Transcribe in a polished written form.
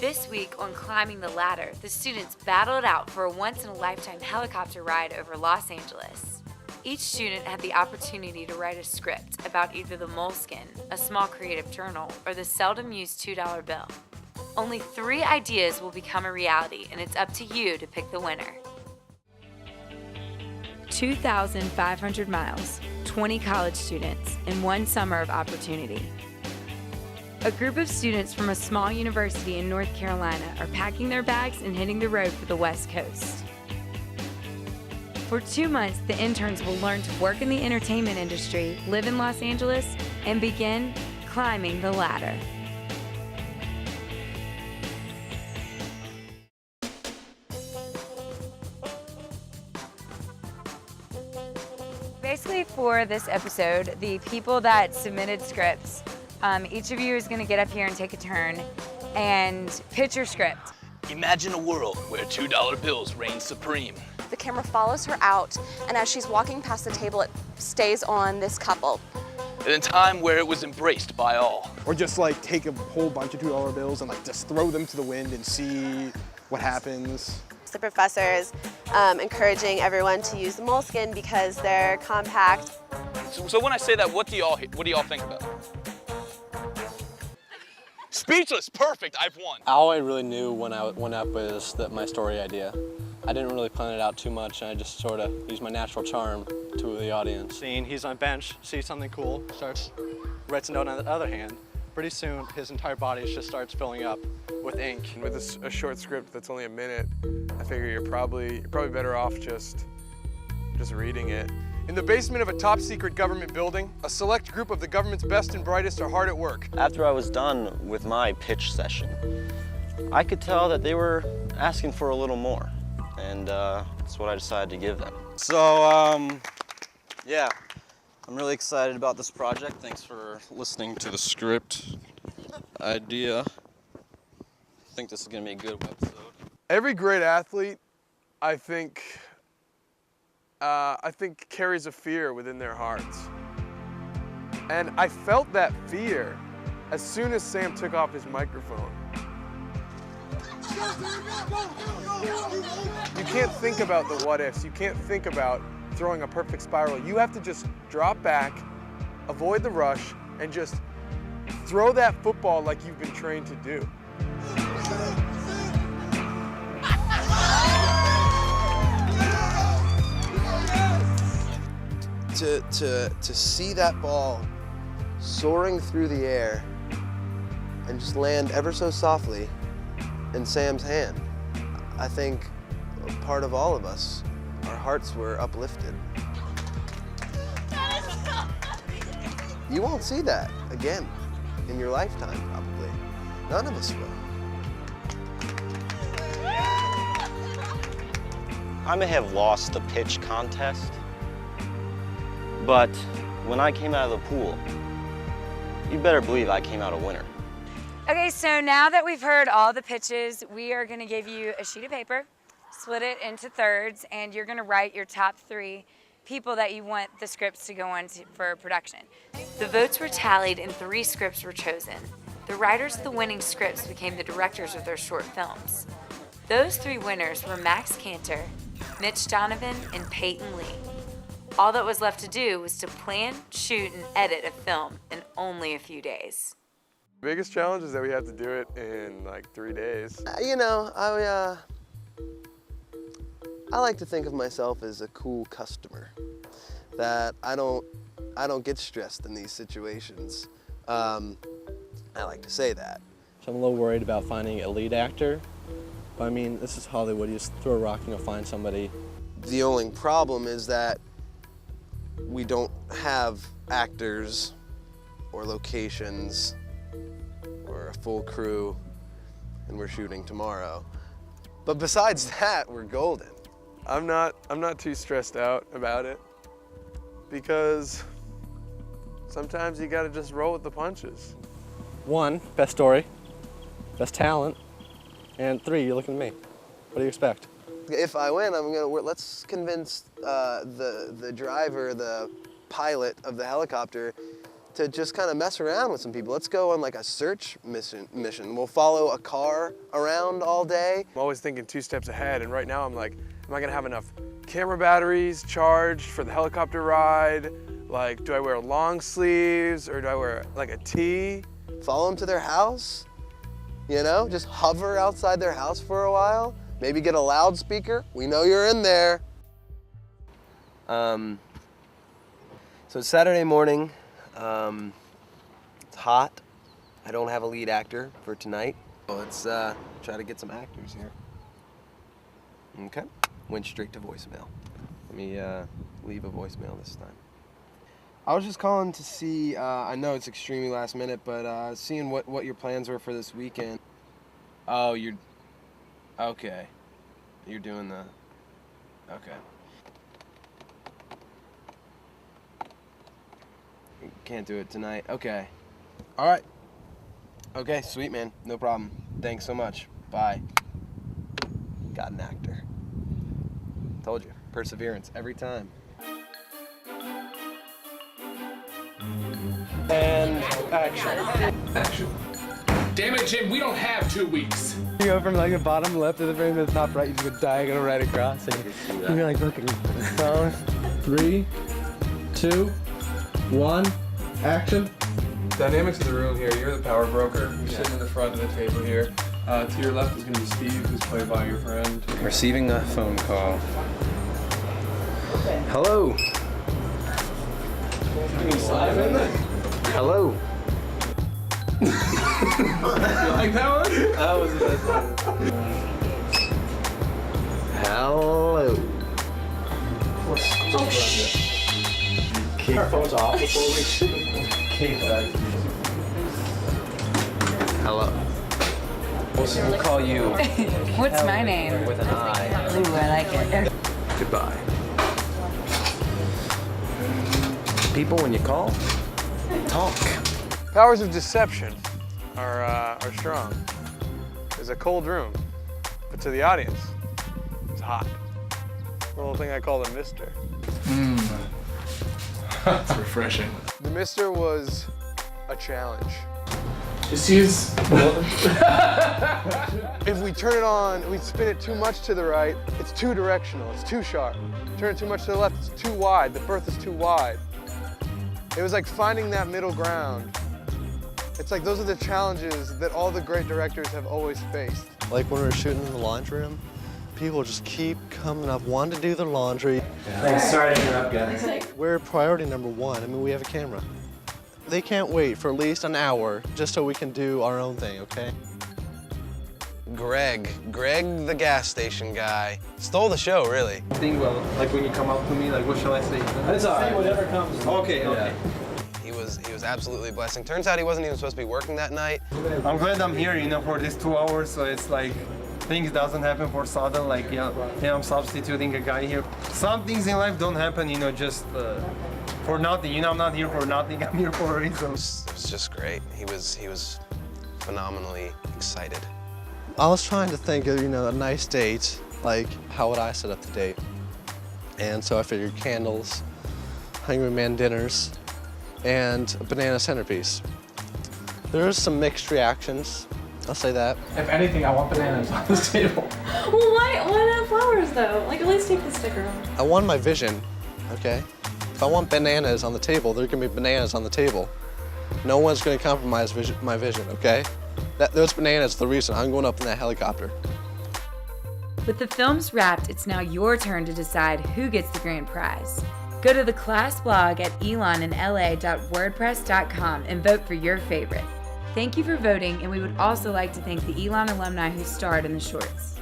This week on Climbing the Ladder, the students battle it out for a once-in-a-lifetime helicopter ride over Los Angeles. Each student had the opportunity to write a script about either the moleskin, a small creative journal, or the seldom used $2 bill. Only 3 ideas will become a reality, and it's up to you to pick the winner. 2,500 miles, 20 college students, and 1 summer of opportunity. A group of students from a small university in North Carolina are packing their bags and hitting the road for the West Coast. For 2 months, the interns will learn to work in the entertainment industry, live in Los Angeles, and begin climbing the ladder. Basically, for this episode, the people that submitted scripts, each of you is going to get up here and take a turn and pitch your script. Imagine a world where $2 bills reign supreme. The camera follows her out, and as she's walking past the table, it stays on this couple. In a time where it was embraced by all. Or just like take a whole bunch of $2 bills and like just throw them to the wind and see what happens. The professor is encouraging everyone to use the moleskin because they're compact. So when I say that, what do y'all think about it? Speechless, perfect, I've won. All I really knew when I went up was that my story idea. I didn't really plan it out too much, and I just sort of used my natural charm to the audience. Scene, he's on a bench, sees something cool, writes a note on the other hand. Pretty soon, his entire body just starts filling up with ink. With a short script that's only a minute, I figure you're probably better off just reading it. In the basement of a top-secret government building, a select group of the government's best and brightest are hard at work. After I was done with my pitch session, I could tell that they were asking for a little more, and that's what I decided to give them. So, yeah, I'm really excited about this project. Thanks for listening to the script idea. I think this is gonna be a good webisode. Every great athlete, I think carries a fear within their hearts. And I felt that fear as soon as Sam took off his microphone. You can't think about the what ifs. You can't think about throwing a perfect spiral. You have to just drop back, avoid the rush, and just throw that football like you've been trained to do. To see that ball soaring through the air and just land ever so softly in Sam's hand, I think part of all of us, our hearts were uplifted. You won't see that again in your lifetime, probably. None of us will. I may have lost the pitch contest, but when I came out of the pool, you better believe I came out a winner. Okay, so now that we've heard all the pitches, we are going to give you a sheet of paper, split it into thirds, and you're going to write your top 3 people that you want the scripts to go on for production. The votes were tallied and 3 scripts were chosen. The writers of the winning scripts became the directors of their short films. Those 3 winners were Max Cantor, Mitch Donovan, and Peyton Lee. All that was left to do was to plan, shoot, and edit a film in only a few days. The biggest challenge is that we have to do it in like 3 days. You know, I like to think of myself as a cool customer, that I don't get stressed in these situations. I like to say that. So I'm a little worried about finding a lead actor, but I mean, this is Hollywood. You just throw a rock and you'll find somebody. The only problem is that we don't have actors or locations or a full crew, and we're shooting tomorrow. But besides that, we're golden. I'm not too stressed out about it because sometimes you gotta just roll with the punches. 1, best story, best talent, and 3, you're looking at me. What do you expect? If I win, let's convince the driver, the pilot of the helicopter, to just kind of mess around with some people. Let's go on like a search mission. We'll follow a car around all day. I'm always thinking 2 steps ahead, and right now I'm like, am I gonna have enough camera batteries charged for the helicopter ride? Like, do I wear long sleeves or do I wear like a tee? Follow them to their house, you know, just hover outside their house for a while. Maybe get a loudspeaker. We know you're in there. So it's Saturday morning. It's hot. I don't have a lead actor for tonight. So let's try to get some actors here. Okay, went straight to voicemail. Let me leave a voicemail this time. I was just calling to see, I know it's extremely last minute, but seeing what your plans were for this weekend. Oh, you're, okay. You're doing the, okay. Can't do it tonight. Okay. All right. Okay, sweet, man. No problem. Thanks so much. Bye. Got an actor. Told you. Perseverance every time. And action. Action. Damn it, Jim, we don't have 2 weeks. You go from like the bottom left to the frame to the top right, you just go diagonal right across. And you're like looking. So, 3, 2, 1, action. Dynamics of the room here, you're the power broker. You're sitting in the front of the table here. To your left is going to be Steve, who's played by your friend. Receiving a phone call. Hello. Hello. You like that one? That was the best one. Hello. Oh, shit. Keep our phones off before we keep that. Hello. We'll call you. What's my name? With an I. Ooh, I like it. Goodbye. People, when you call, talk. Powers of deception are strong. It's a cold room, but to the audience, it's hot. The little thing I call the Mister. That's refreshing. The Mister was a challenge. Just use. If we turn it on, we spin it too much to the right, it's too directional, it's too sharp. Turn it too much to the left, it's too wide, the berth is too wide. It was like finding that middle ground. It's like those are the challenges that all the great directors have always faced. Like when we were shooting in the laundry room, people just keep coming up, wanting to do their laundry. Thanks, sorry to interrupt, guys. We're priority number 1. I mean, we have a camera. They can't wait for at least an hour just so we can do our own thing, okay? Greg the gas station guy. Stole the show, really. Think well, like when you come up to me, like what shall I say? It's all right. Say whatever comes. Okay, okay. He was absolutely a blessing. Turns out he wasn't even supposed to be working that night. I'm glad I'm here, you know, for these 2 hours, so it's like things doesn't happen for sudden, like yeah, I'm substituting a guy here. Some things in life don't happen, you know, just for nothing. You know, I'm not here for nothing. I'm here for a reason. It was just great. He was phenomenally excited. I was trying to think of, you know, a nice date, like how would I set up the date? And so I figured candles, Hungry Man dinners, and a banana centerpiece. There's some mixed reactions, I'll say that. If anything, I want bananas on this table. Well, why not flowers though? Like at least take the sticker off. I want my vision, okay? If I want bananas on the table, there can be bananas on the table. No one's gonna compromise my vision, okay? Those bananas are the reason I'm going up in that helicopter. With the films wrapped, it's now your turn to decide who gets the grand prize. Go to the class blog at elonandla.wordpress.com and vote for your favorite. Thank you for voting, and we would also like to thank the Elon alumni who starred in the shorts.